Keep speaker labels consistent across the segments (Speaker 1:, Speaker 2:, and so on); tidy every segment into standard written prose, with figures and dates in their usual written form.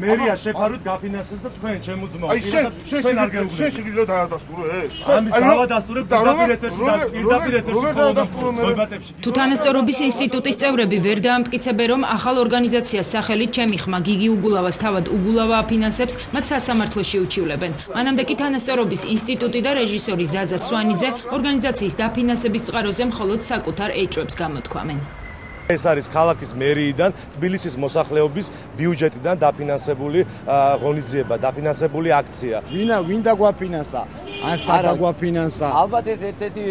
Speaker 1: მერია შეფაროთ გაფინანსებს და თქვენ შემოძმაოთ.
Speaker 2: აი შენ შეგიძლია დაადასტურო ეს.
Speaker 1: ამის დავადასტურებ პირდაპირ ეთერში.
Speaker 3: თუ თანასწორობის ინსტიტუტის წევრები ვერ დაამტკიცებენ, რომ ახალ ორგანიზაციას სახელით ჩემი ხმა გიგი უგულავას თავად უგულავა აფინანსებს, მათ სასამართლოში უჩივლებენ. მანამდე კი თანასწორობის ინსტიტუტი და რეჟისორი ზაზა სვანიძე ორგანიზაციის დაფინანსების წყაროზე მხოლოდ საკუთარ ეჭვებს გამოთქვამენ.
Speaker 1: ეს არის ქალაქის მერიიდან, თბილისის მოსახლეობის ბიუჯეტიდან დაფინანსებული ღონისძიება, დაფინანსებული აქცია.
Speaker 4: ვინ დაგვაფინანსა? ან სადაგვაფინანსა?
Speaker 5: ალბათ ეს ერთ-ერთი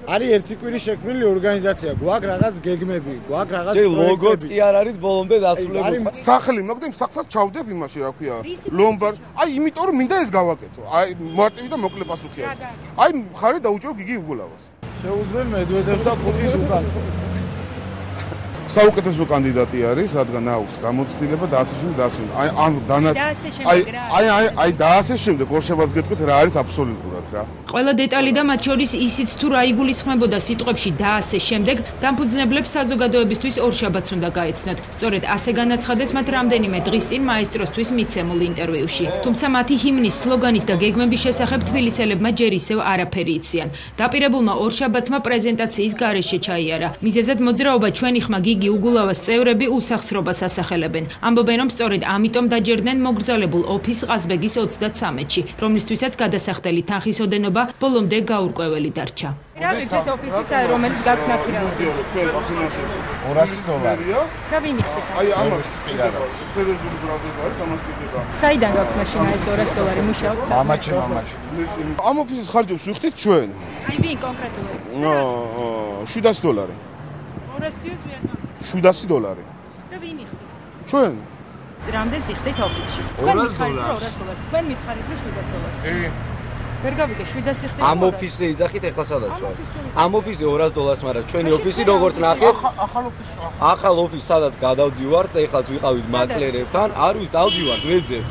Speaker 4: არის ერთი კვირის შექმნილი ორგანიზაცია, გვაქვს რაღაც გეგმები, გვაქვს რაღაც
Speaker 5: პროექტები. ლოგოც კი არ არის ბოლომდე დასრულებული.
Speaker 2: სახელი მაგდեմ სახსაც ჩავდებ იმაში, რა ქვია, ლომბარდ. აი, იმიტომ რომ მინდა ეს გავაკეთო. აი, მარტივი და მოკლე პასუხი არის. აი, მხარი დაუჭირო გიგი უგულავას.
Speaker 4: შეუძლენ მედვედევს და პუტინს უკან.
Speaker 2: საუკეთესო კანდიდატი არის, რადგან აქვს გამოცდილება და ასე შემდეგ და ასე შემდეგ. აი და ასე შემდეგ ორშაბათს გეტყვით რა არის აბსოლუტურად რა.
Speaker 3: ყველა დეტალი და მათ შორის ისიც თუ რა იგულისხმებოდა სიტყვებში და ასე შემდეგ, დამფუძნებლებს საზოგადოებისთვის ორშაბათს უნდა გაეცნოთ. სწორედ ასე განაცხადეს მათ რამდენიმე დღის წინ მაესტროსთვის მიცემულ ინტერვიუში. თუმცა მათი ჰიმნის, სლოგანის და გეგმების შესახებ თბილისელებმა ჯერ ისევ არაფერი იციან. დაპირებულმა ორშაბათმა პრეზენტაციის გარეშე ჩაიარა. მიზეზად მოძრაობა ჩვენი ხმა გიგი უგულავას წევრები უსახსრობას ასახელებენ. ამბობენ, რომ სწორედ ამიტომ დაჯერდნენ მოგრძალებულ ოფისს ყაზბეგის 33-ში, რომლისთვისაც გადასახდელი თანხის ოდენობა ბოლომდე გაურკვეველი დარჩა.
Speaker 6: რა არის ეს ოფისი, რომელიც გაქვთ ნახირავად?
Speaker 4: $200.
Speaker 6: და ვინ იხდეს?
Speaker 2: აი ამას პირადად. სერიოზული პრობლემა არის, ამას კიდება.
Speaker 6: საიდან გაქვთ მაშინ ეს $200 მუშაობთ?
Speaker 4: მამაჩი.
Speaker 2: ამ ოფისის ხარჯებს ვიხდით ჩვენ.
Speaker 6: აი ვინ კონკრეტულად?
Speaker 2: $700.
Speaker 6: 200-ს ვინ?
Speaker 2: $700.
Speaker 6: და ვინ იხდის?
Speaker 2: ჩვენ.
Speaker 6: რამდენს იხდით ოფისში?
Speaker 4: $200.
Speaker 6: თქვენ მითხარით რომ $700. ვერ გავიგე 700 იხდით.
Speaker 5: ამ ოფისზე იძახით ახლა სადაც ვარ. ამ ოფისზე $200, მაგრამ ჩვენი ოფისი როგორც ნახეთ, ახალ ოფისს სადაც გადავდივართ, ეხლაც ვიყავით მაკლერებთან, არ ვის დავდივართ, ვეძებთ.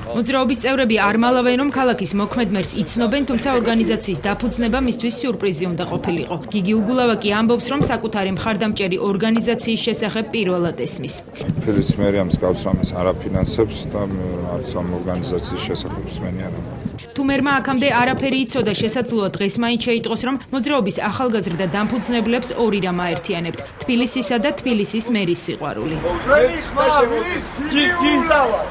Speaker 3: მოძრაობის წევრები არ მალავენ, რომ ქალაქის მოქმედმერს იცნობენ, თუმცა ორგანიზაციის დაფუძნება მისთვის სიურპრიზი უნდა ყოფილიყო. გიგი უგულავა კი ამბობს, რომ საკუთარი მხარდამჭერი ორგანიზაციის შესახებ პირველად ესმის.
Speaker 7: თბილისის მერია მსგავს რამეს არ აფინანსებს და არც ამ ორგანიზაციის შესახებ მსმენი არ ამბობს.
Speaker 3: თუ მერმა აქამდე არაფერი იცოდა, შესაძლოა დღეს მაინც შეიტყოს, რომ მოძრაობის ახალგაზრდა დამფუძნებლებს ორი რამ აერთიანებთ: თბილისისა და თბილისის მერის სიყვარული.
Speaker 4: ჩვენი ხმა გიგი უგულავა.